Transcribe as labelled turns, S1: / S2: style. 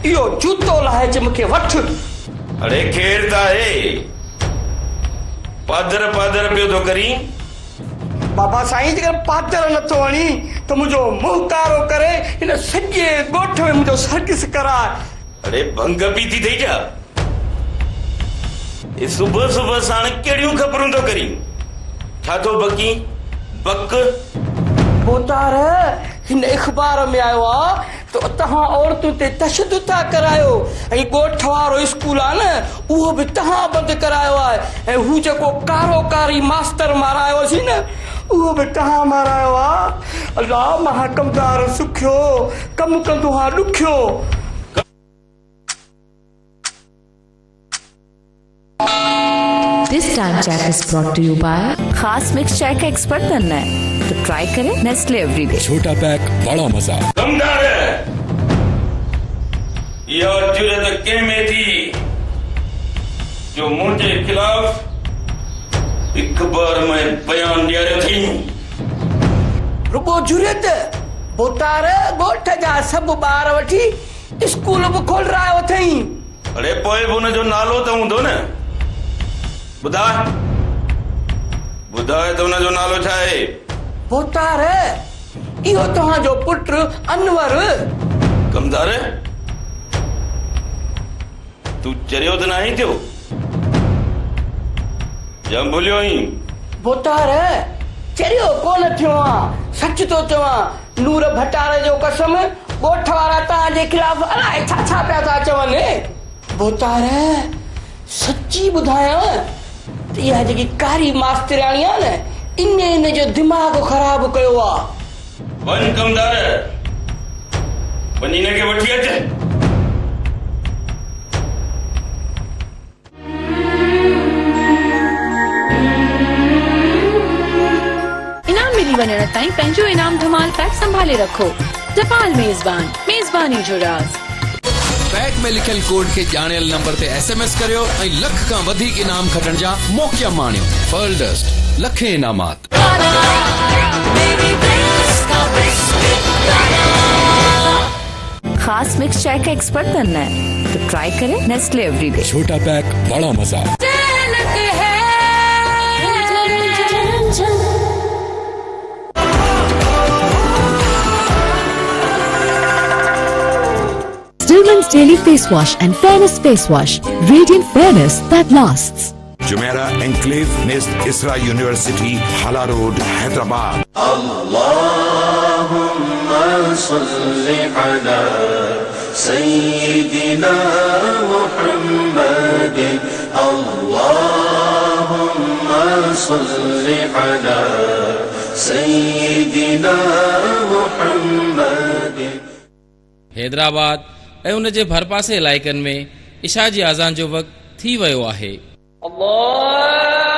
S1: यो जूतो लाहे च मूंखे वठ।
S2: अरे केर था है पादर पादर पियो तो करी।
S1: बाबा साईं जेकर पादर नथो वणी तो मुझो मुंह कारो करे इन सॼे ॻोठ में मुझो सर्किस कराए।
S2: अरे भंग पी थी थई जा ये सुबह सुबह साण केड़ियूं खबरूं तो करी छा तो बकी बक
S1: बोतार हिन अखबार में आयो आ तो तहां औरतों ते तशद्दुद था करायो ऐं ॻोठ वारो स्कूल आ न उहो बि तहां बंदि करायो आहे ऐं हू जेको कारोकारी मास्टर मारायो सी न उहो बि तहां मारायो आहे। अल्लाह महा कमदार सुखियो कम कंदो हा ॾुखियो।
S3: This time check is brought to you by खास मिक्स चाय का एक्सपर्ट बनना है तो ट्राई करें नेस्ले एवरीडे।
S4: छोटा पैक बड़ा मजा।
S2: कमदार ये जुर्रत के में थी जो मुझे खिलाफ एक बार में बयान दिया रही थी।
S1: रुगो जुर्रत बोतार ॻोठ जा सभु ॿार वठी स्कूल बि खोल रहियो अथई।
S2: अरे पोइ बि हुनजो नालो त हूंदो न बुधाए बुधाए तो हुनजो नालो छा आहे।
S1: बोतार इहो तव्हांजो पुटु अनवर।
S2: कमदार तू चरियो त नाही थियो या भुलियो ही।
S1: बोतार चरियो कोन थियो आ सच तो चवां नूर भटारे जो कसम ॻोठ वारा तव्हांजे खिलाफ़ अलाए छा छा पिया था चवनि। बोतार सच्ची ॿुधायां इहा जेकी कारी मास्तराणी आहे न इन जो दिमाग़ ख़राब कयो आहे।
S2: वन कमदार वञी हिन खे वठी अच।
S3: इनाम मिली वञण ताईं पंहिंजो इनाम धमाल पैक संभाले रखो। जपाल मेज़बान मेज़बानी जो राज़।
S4: पैक में लिखियल कोड के जानियल नंबर ते SMS करियो ऐं लख का वधीक इनाम खटण जा मौक़ा माणियो। पर्ल डस्ट लखे इनामात।
S3: खास मिक्स चाय का एक्सपर्ट बनना है तो ट्राई करें नेस्ले एवरीडे।
S4: छोटा पैक बड़ा मजा।
S5: Stillman's Daily Face Wash and Fairness Face Wash. Radiant fairness that lasts.
S6: Jumeirah Enclave next Isra University, Hala Road, Hyderabad.
S7: Allahumma salli ala Sayyidina Muhammad. Allahumma salli ala Sayyidina Muhammad.
S8: Hyderabad ऐं उन जे भरपासे इलाइक़नि में इशा जी आज़ान जो वक़्तु थी वियो आहे।
S1: अल्लाह